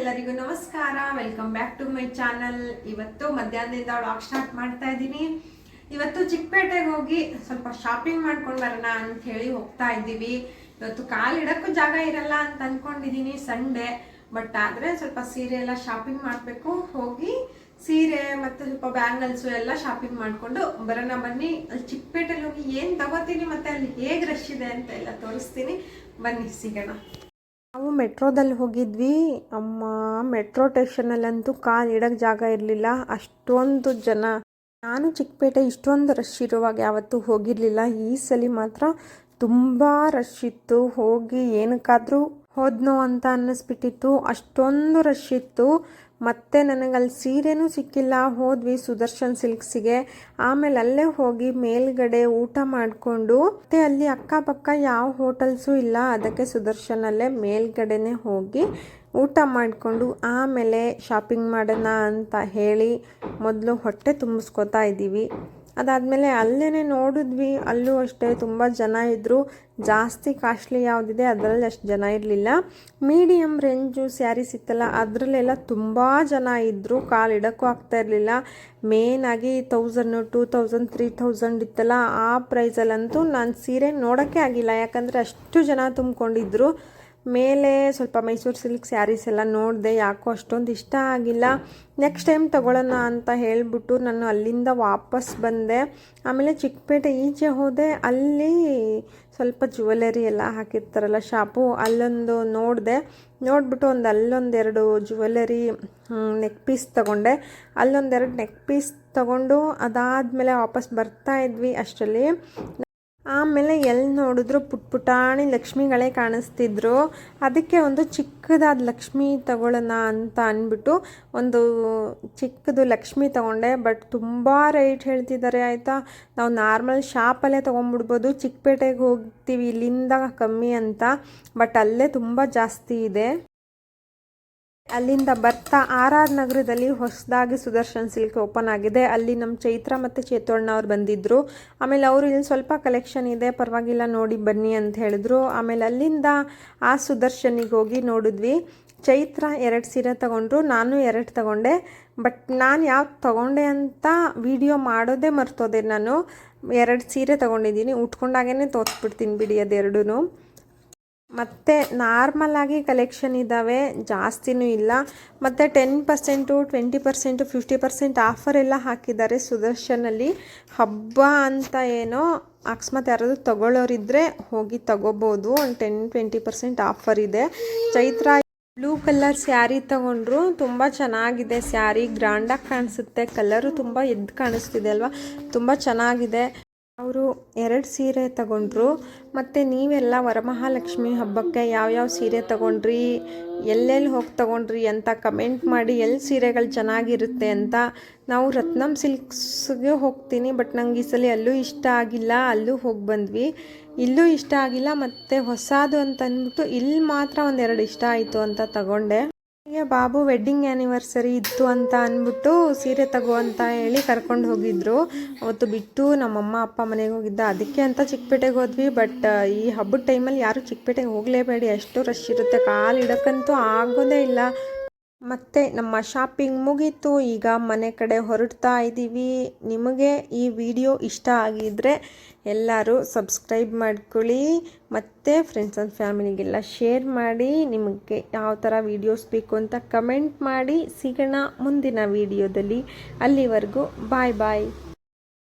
ಎಲ್ಲರಿಗೂ ನಮಸ್ಕಾರ. Welcome back to my channel. ಇವತ್ತು ಮಧ್ಯಾಹ್ನದಿಂದ ವ್ಲಾಗ್ ಸ್ಟಾರ್ಟ್ ಮಾಡ್ತಾ ಇದ್ದೀನಿ. ಇವತ್ತು ಚಿಕ್ಕಪೇಟೆಗೆ ಹೋಗಿ ಸ್ವಲ್ಪ ಶಾಪಿಂಗ್ ಮಾಡ್ಕೊಂಡು ಬರೋಣ ಅಂತ ಹೇಳಿ ಹೋಗ್ತಾ ಇದ್ದೀವಿ. ಇವತ್ತು ಕಾಲಿಡಕ್ಕೂ ಜಾಗ ಇರಲ್ಲ ಅಂತ ಅನ್ಕೊಂಡಿದ್ದೀನಿ, ಸಂಡೇ. ಬಟ್ ಆದರೆ ಸ್ವಲ್ಪ ಸೀರೆ ಎಲ್ಲ ಶಾಪಿಂಗ್ ಮಾಡಬೇಕು. ಹೋಗಿ ಸೀರೆ ಮತ್ತು ಸ್ವಲ್ಪ ಬ್ಯಾಂಗಲ್ಸು ಎಲ್ಲ ಶಾಪಿಂಗ್ ಮಾಡಿಕೊಂಡು ಬರೋಣ ಬನ್ನಿ. ಅಲ್ಲಿ ಚಿಕ್ಕಪೇಟೆಗೆ ಹೋಗಿ ಏನು ತಗೋತೀನಿ ಮತ್ತು ಅಲ್ಲಿ ಹೇಗೆ ರಶ್ ಇದೆ ಅಂತ ಎಲ್ಲ ತೋರಿಸ್ತೀನಿ. ಬನ್ನಿ ಸಿಗೋಣ. ನಾವು ಮೆಟ್ರೋದಲ್ಲಿ ಹೋಗಿದ್ವಿ. ಅಮ್ಮ, ಮೆಟ್ರೋ ಸ್ಟೇಷನಲ್ಲಂತೂ ಕಾಲು ಇಡೋಕ್ಕೆ ಜಾಗ ಇರಲಿಲ್ಲ, ಅಷ್ಟೊಂದು ಜನ. ನಾನು ಚಿಕ್ಕಪೇಟೆ ಇಷ್ಟೊಂದು ರಶ್ ಇರುವಾಗ ಯಾವತ್ತೂ ಹೋಗಿರಲಿಲ್ಲ. ಈ ಸಲ ಮಾತ್ರ ತುಂಬ ರಶ್ ಇತ್ತು. ಹೋಗಿ ಏನಕ್ಕಾದರೂ ಹೋದ್ನೋ ಅಂತ ಅನ್ನಿಸ್ಬಿಟ್ಟಿತ್ತು, ಅಷ್ಟೊಂದು ರಶ್ ಇತ್ತು. ಮತ್ತು ನನಗಲ್ಲಿ ಸೀರೆನೂ ಸಿಕ್ಕಿಲ್ಲ. ಹೋದ್ವಿ ಸುದರ್ಶನ್ ಸಿಲ್ಕ್ಸಿಗೆ. ಆಮೇಲೆ ಅಲ್ಲೇ ಹೋಗಿ ಮೇಲ್ಗಡೆ ಊಟ ಮಾಡಿಕೊಂಡು, ಮತ್ತು ಅಲ್ಲಿ ಅಕ್ಕಪಕ್ಕ ಯಾವ ಹೋಟೆಲ್ಸು ಇಲ್ಲ, ಅದಕ್ಕೆ ಸುದರ್ಶನಲ್ಲೇ ಮೇಲ್ಗಡೆನೇ ಹೋಗಿ ಊಟ ಮಾಡಿಕೊಂಡು ಆಮೇಲೆ ಶಾಪಿಂಗ್ ಮಾಡೋಣ ಅಂತ ಹೇಳಿ ಮೊದಲು ಹೊಟ್ಟೆ ತುಂಬಿಸ್ಕೊತಾ ಇದ್ದೀವಿ. ಅದಾದಮೇಲೆ ಅಲ್ಲೇ ನೋಡಿದ್ವಿ, ಅಲ್ಲೂ ಅಷ್ಟೇ ತುಂಬ ಜನ ಇದ್ದರು. ಜಾಸ್ತಿ ಕಾಸ್ಟ್ಲಿ ಯಾವುದಿದೆ ಅದರಲ್ಲಿ ಅಷ್ಟು ಜನ ಇರಲಿಲ್ಲ. ಮೀಡಿಯಮ್ ರೇಂಜು ಸ್ಯಾರೀಸ್ ಇತ್ತಲ್ಲ, ಅದರಲ್ಲೆಲ್ಲ ತುಂಬ ಜನ ಇದ್ದರು. ಕಾಲಿಡೋಕ್ಕೂ ಆಗ್ತಾ ಇರಲಿಲ್ಲ. ಮೇನಾಗಿ 1000, 2000, 3000 ಇತ್ತಲ್ಲ, ಆ ಪ್ರೈಸಲ್ಲಂತೂ ನಾನು ಸೀರೆ ನೋಡೋಕ್ಕೆ ಆಗಿಲ್ಲ, ಯಾಕಂದರೆ ಅಷ್ಟು ಜನ ತುಂಬಿಕೊಂಡಿದ್ರು. ಮೇಲೆ ಸ್ವಲ್ಪ ಮೈಸೂರು ಸಿಲ್ಕ್ ಸ್ಯಾರೀಸ್ ಎಲ್ಲ ನೋಡಿದೆ, ಯಾಕೋ ಅಷ್ಟೊಂದು ಇಷ್ಟ ಆಗಿಲ್ಲ. ನೆಕ್ಸ್ಟ್ ಟೈಮ್ ತೊಗೊಳ್ಳೋಣ ಅಂತ ಹೇಳಿಬಿಟ್ಟು ನಾನು ಅಲ್ಲಿಂದ ವಾಪಸ್ ಬಂದೆ. ಆಮೇಲೆ ಚಿಕ್ಕಪೇಟೆ ಈಚೆ ಹೋದೆ. ಅಲ್ಲಿ ಸ್ವಲ್ಪ ಜ್ಯುವೆಲರಿ ಎಲ್ಲ ಹಾಕಿರ್ತಾರಲ್ಲ ಶಾಪು, ಅಲ್ಲೊಂದು ನೋಡಿದೆ. ನೋಡಿಬಿಟ್ಟು ಅಲ್ಲೊಂದೆರಡು ಜ್ಯುವೆಲರಿ ನೆಕ್ ಪೀಸ್ ತೊಗೊಂಡೆ. ಅಲ್ಲೊಂದೆರಡು ನೆಕ್ ಪೀಸ್ ತೊಗೊಂಡು ಅದಾದಮೇಲೆ ವಾಪಸ್ ಬರ್ತಾ ಇದ್ವಿ. ಅಷ್ಟರಲ್ಲಿ ಆಮೇಲೆ ಎಲ್ಲಿ ನೋಡಿದ್ರು ಪುಟಾಣಿ ಲಕ್ಷ್ಮಿಗಳೇ ಕಾಣಿಸ್ತಿದ್ರು. ಅದಕ್ಕೆ ಒಂದು ಚಿಕ್ಕದಾದ ಲಕ್ಷ್ಮಿ ತಗೊಳ್ಳೋಣ ಅಂತ ಅಂದ್ಬಿಟ್ಟು ಒಂದು ಚಿಕ್ಕದು ಲಕ್ಷ್ಮಿ ತಗೊಂಡೆ. ಬಟ್ ತುಂಬ ರೇಟ್ ಹೇಳ್ತಿದ್ದಾರೆ ಆಯಿತಾ. ನಾವು ನಾರ್ಮಲ್ ಶಾಪಲ್ಲೇ ತೊಗೊಂಡ್ಬಿಡ್ಬೋದು, ಚಿಕ್ಕಪೇಟೆಗೆ ಹೋಗ್ತೀವಿ ಇಲ್ಲಿಂದ ಕಮ್ಮಿ ಅಂತ, ಬಟ್ ಅಲ್ಲೇ ತುಂಬ ಜಾಸ್ತಿ ಇದೆ. ಅಲ್ಲಿಂದ ಬರ್ತಾ RR ನಗರದಲ್ಲಿ ಹೊಸದಾಗಿ ಸುದರ್ಶನ್ ಸಿಲ್ಕ್ ಓಪನ್ ಆಗಿದೆ. ಅಲ್ಲಿ ನಮ್ಮ ಚೈತ್ರ ಮತ್ತು ಚೇತೋಣ್ಣ ಅವ್ರು ಬಂದಿದ್ದರು. ಆಮೇಲೆ ಅವರು ಇಲ್ಲಿ ಸ್ವಲ್ಪ ಕಲೆಕ್ಷನ್ ಇದೆ, ಪರವಾಗಿಲ್ಲ ನೋಡಿ ಬನ್ನಿ ಅಂತ ಹೇಳಿದ್ರು. ಆಮೇಲೆ ಅಲ್ಲಿಂದ ಆ ಸುದರ್ಶನಿಗೆ ಹೋಗಿ ನೋಡಿದ್ವಿ. ಚೈತ್ರ 2 ಸೀರೆ ತೊಗೊಂಡ್ರು, ನಾನು 2 ತೊಗೊಂಡೆ. ಬಟ್ ನಾನು ಯಾವ್ದು ತೊಗೊಂಡೆ ಅಂತ ವಿಡಿಯೋ ಮಾಡೋದೇ ಮರ್ತೋದೆ. ನಾನು 2 ಸೀರೆ ತೊಗೊಂಡಿದ್ದೀನಿ, ಉಟ್ಕೊಂಡಾಗೇ ತೋರಿಸ್ಬಿಡ್ತೀನಿ ಬಿಡಿ ಅದೆರಡೂ. ಮತ್ತು ನಾರ್ಮಲಾಗಿ ಕಲೆಕ್ಷನ್ ಇದ್ದಾವೆ, ಜಾಸ್ತಿನೂ ಇಲ್ಲ. ಮತ್ತು 10%, 20%, 50% ಆಫರ್ ಎಲ್ಲ ಹಾಕಿದ್ದಾರೆ ಸುದರ್ಶನಲ್ಲಿ. ಹಬ್ಬ ಅಂತ ಏನೋ, ಅಕಸ್ಮಾತ್ ಯಾರಾದರೂ ತೊಗೊಳ್ಳೋರಿದ್ದರೆ ಹೋಗಿ ತೊಗೋಬೋದು. ಒಂದು 10-20% ಆಫರ್ ಇದೆ. ಚೈತ್ರ ಬ್ಲೂ ಕಲರ್ ಸ್ಯಾರಿ ತೊಗೊಂಡ್ರು, ತುಂಬ ಚೆನ್ನಾಗಿದೆ ಸ್ಯಾರಿ, ಗ್ರ್ಯಾಂಡಾಗಿ ಕಾಣಿಸುತ್ತೆ. ಕಲರು ತುಂಬ ಎದ್ದು ಕಾಣಿಸ್ತಿದೆ ಅಲ್ವಾ, ತುಂಬ ಚೆನ್ನಾಗಿದೆ. ಅವರು 2 ಸೀರೆ ತಗೊಂಡ್ರು. ಮತ್ತು ನೀವೆಲ್ಲ ವರಮಹಾಲಕ್ಷ್ಮಿ ಹಬ್ಬಕ್ಕೆ ಯಾವ್ಯಾವ ಸೀರೆ ತೊಗೊಂಡ್ರಿ, ಎಲ್ಲೆಲ್ಲಿ ಹೋಗಿ ತೊಗೊಂಡ್ರಿ ಅಂತ ಕಮೆಂಟ್ ಮಾಡಿ. ಎಲ್ಲಿ ಸೀರೆಗಳು ಚೆನ್ನಾಗಿರುತ್ತೆ ಅಂತ. ನಾವು ರತ್ನಂ ಸಿಲ್ಕ್ಸ್ಗೆ ಹೋಗ್ತೀನಿ, ಬಟ್ ನಂಗೆ ಈ ಸಲ ಅಲ್ಲೂ ಇಷ್ಟ ಆಗಿಲ್ಲ, ಅಲ್ಲೂ ಹೋಗಿ ಬಂದ್ವಿ. ಇಲ್ಲೂ ಇಷ್ಟ ಆಗಿಲ್ಲ. ಮತ್ತು ಹೊಸದು ಅಂತ ಅಂದ್ಬಿಟ್ಟು ಇಲ್ಲಿ ಮಾತ್ರ 1-2 ಇಷ್ಟ ಆಯಿತು ಅಂತ ತಗೊಂಡೆ. ಹೀಗೆ ಬಾಬು ವೆಡ್ಡಿಂಗ್ ಆ್ಯನಿವರ್ಸರಿ ಇತ್ತು ಅಂತ ಅಂದ್ಬಿಟ್ಟು ಸೀರೆ ತಗೋ ಅಂತ ಹೇಳಿ ಕರ್ಕೊಂಡು ಹೋಗಿದ್ರು. ಅವತ್ತು ಬಿಟ್ಟು ನಮ್ಮಮ್ಮ ಅಪ್ಪ ಮನೆಗೆ ಹೋಗಿದ್ದ, ಅದಕ್ಕೆ ಅಂತ ಚಿಕ್ಕಪೇಟೆಗೆ ಹೋದ್ವಿ. ಬಟ್ ಈ ಹಬ್ಬದ ಟೈಮಲ್ಲಿ ಯಾರೂ ಚಿಕ್ಕಪೇಟೆಗೆ ಹೋಗಲೇಬೇಡಿ, ಅಷ್ಟು ರಶ್ ಇರುತ್ತೆ, ಕಾಲು ಇಡೋಕ್ಕಂತೂ ಆಗೋದೇ ಇಲ್ಲ. ಮತ್ತು ನಮ್ಮ ಶಾಪಿಂಗ್ ಮುಗೀತು, ಈಗ ಮನೆ ಕಡೆ ಹೊರಡ್ತಾ ಇದ್ದೀವಿ. ನಿಮಗೆ ಈ ವಿಡಿಯೋ ಇಷ್ಟ ಆಗಿದ್ದರೆ ಎಲ್ಲರೂ ಸಬ್ಸ್ಕ್ರೈಬ್ ಮಾಡ್ಕೊಳ್ಳಿ, ಮತ್ತು ಫ್ರೆಂಡ್ಸ್ ಆ್ಯಂಡ್ ಫ್ಯಾಮಿಲಿಗೆಲ್ಲ ಶೇರ್ ಮಾಡಿ. ನಿಮಗೆ ಯಾವ ಥರ ವೀಡಿಯೋಸ್ ಬೇಕು ಅಂತ ಕಮೆಂಟ್ ಮಾಡಿ. ಸಿಗೋಣ ಮುಂದಿನ ವಿಡಿಯೋದಲ್ಲಿ. ಅಲ್ಲಿವರೆಗೂ ಬಾಯ್ ಬಾಯ್.